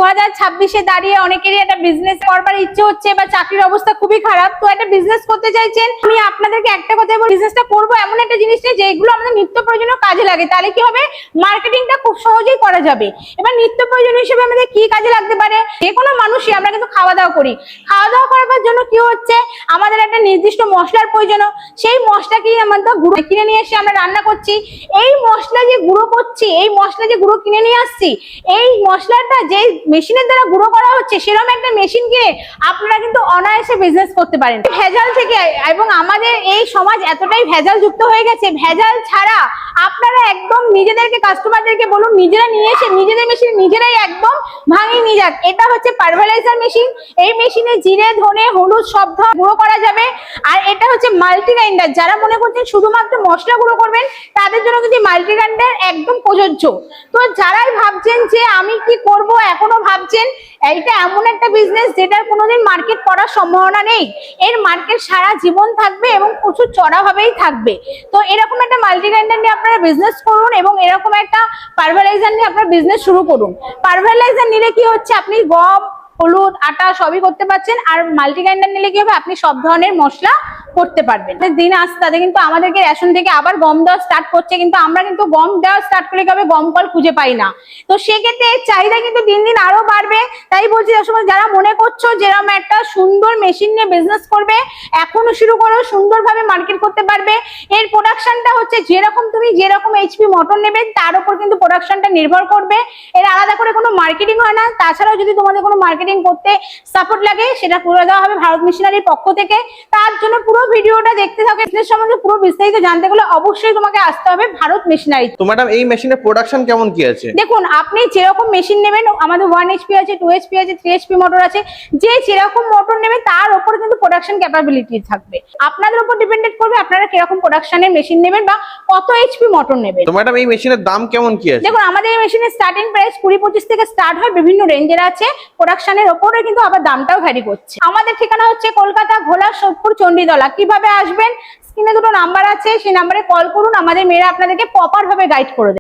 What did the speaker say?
2026-এ দাঁড়িয়ে অনেকেরই একটা বিজনেস করবার ইচ্ছে হচ্ছে বা চাকরির অবস্থা খুবই খারাপ, তো একটা বিজনেস করতে চাইছেন। আমি আপনাদেরকে একটা কথা বলবো, বিজনেসটা করবো এমন একটা জিনিস নেই যেগুলো আমাদের নিত্য প্রয়োজনীয় কাজে লাগে, তাহলে কি হবে, মার্কেটিংটা খুব সহজেই করা যাবে। এবার নিত্য প্রয়োজনীয় হিসেবে আমাদের কি কাজে লাগতে পারে, যে কোনো মানুষই আমরা কিন্তু খাওয়া দাওয়া করি, খাওয়া দাওয়া করার জন্য কি হচ্ছে, আমাদের একটা নির্দিষ্ট মশলার প্রয়োজন। সেই মশলা কি আমাদের গুঁড়ো কিনে নিয়ে এসে আমরা রান্না করছি, এই মশলা যে গুঁড়ো করছি, এই মশলা যে গুঁড়ো কিনে নিয়ে আসছি, এই মশলাটা যে মেশিনের দ্বারা গুঁড়ো করা হচ্ছে, সেরকম একটা মেশিন কিনে আপনারা কিন্তু অনায়াসে বিজনেস করতে পারেন ভেজাল থেকে। এবং আমাদের এই সমাজ এতটাই ভেজাল যুক্ত হয়ে গেছে, ভেজাল ছাড়া আপনারা একদম নিজেদেরকে, কাস্টমারদেরকে বলুন নিজেরা নিয়ে এসে নিজেদের মেশিন নিজেরাই একদম ভাঙিয়ে নিয়ে যাক। এটা হচ্ছে পালভারাইজার মেশিন। এই মেশিনে জিরে, ধনে, হলুদ সব গুঁড়ো করা যাবে। আর এটা হচ্ছে মাল্টি গ্রাইন্ডার। যারা মনে করছেন শুধুমাত্র মশলা গুঁড়ো করবেন, তাদের জন্য কিন্তু মাল্টি গ্রাইন্ডার একদম প্রযোজ্য। তো যারাই ভাবছেন যে আমি কি করব, এখনো ভাবছেন, এইটা এমন একটা বিজনেস যেটার কোনোদিন মার্কেট করার সম্ভাবনা নেই। এর মার্কেট সারা জীবন থাকবে এবং প্রচুর চড়াভাবেই থাকবে। তো এরকম একটা মাল্টি গ্রাইন্ডার নিয়ে আপনারা বিজনেস করুন এবং এরকম একটা পালভারাইজার নিয়ে আপনারা বিজনেস শুরু করুন। পালভারাইজার নিলে কি হচ্ছে, আপনি গম, হলুদ, আটা সবই করতে পারছেন। আর মাল্টি গ্রাইন্ডার নিলে কি হবে, আপনি সব ধরনের মশলা করতে পারবেন। দিন আসতে তাদের কিন্তু আমাদেরকে রেশন থেকে আবার গম দেওয়া স্টার্ট করছে, কিন্তু আমরা কিন্তু গম দেওয়া স্টার্ট করলে কি হবে, গম কল খুঁজে পাই না। তো সেক্ষেত্রে এর চাহিদা কিন্তু দিন দিন আরো বাড়বে। তাই বলছি, যারা মনে করছো যেরকম একটা সুন্দর মেশিন নিয়ে বিজনেস করবে, এখনো শুরু করো, সুন্দরভাবে মার্কেট করতে পারবে। এর প্রোডাকশনটা হচ্ছে তুমি যেরকম এইচপি মোটর নেবে তার উপর কিন্তু প্রোডাকশনটা নির্ভর করবে। এর আলাদা করে কোনো মার্কেটিং হয় না। তাছাড়াও যদি তোমাদের কোনো মার্কেটিং করতে সাপোর্ট লাগে, সেটা করে দেওয়া হবে ভারত মেশিনারির পক্ষ থেকে। তার জন্য পুরো ভিডিওটা দেখতে থাকো। বিজনেস সম্বন্ধে পুরো বিস্তারিত জানতে গেলে অবশ্যই তোমাকে আসতে হবে ভারত মেশিনারি। তো ম্যাডাম, এই মেশিনের প্রোডাকশন কেমন কি আছে? দেখুন, আপনি যেরকম মেশিন নেবেন, আমাদের 1 HP আছে, 2 HP আছে, 3 HP মোটর আছে, যে যেরকম মোটর নেবে তার উপর কিন্তু প্রোডাকশন ক্যাপাবিলিটি থাকবে। আপনাদের উপর ডিপেন্ডেন্ট করবে আপনারা কিরকম প্রোডাকশনের মেশিন নেবেন বা কত এইচপি মোটর নেবেন। তো ম্যাডাম, এই মেশিনের দাম কেমন কি আছে? দেখুন, আমাদের এই মেশিনের স্টার্টিং প্রাইস 20-25 থেকে স্টার্ট হয়, বিভিন্ন রেঞ্জের আছে। প্রোডাকশনের উপরে কিন্তু আবার দামটাও ভ্যারি করছে। আমাদের ঠিকানা হচ্ছে কলকাতা, ঘোলা, সোদপুর, চণ্ডীতলা। কিভাবে আসবেন, স্ক্রিনে দুটো নাম্বার আছে, সেই নাম্বারে কল করুন, আমাদের মেয়েরা আপনাদেরকে প্রপার ভাবে গাইড করে দেবে।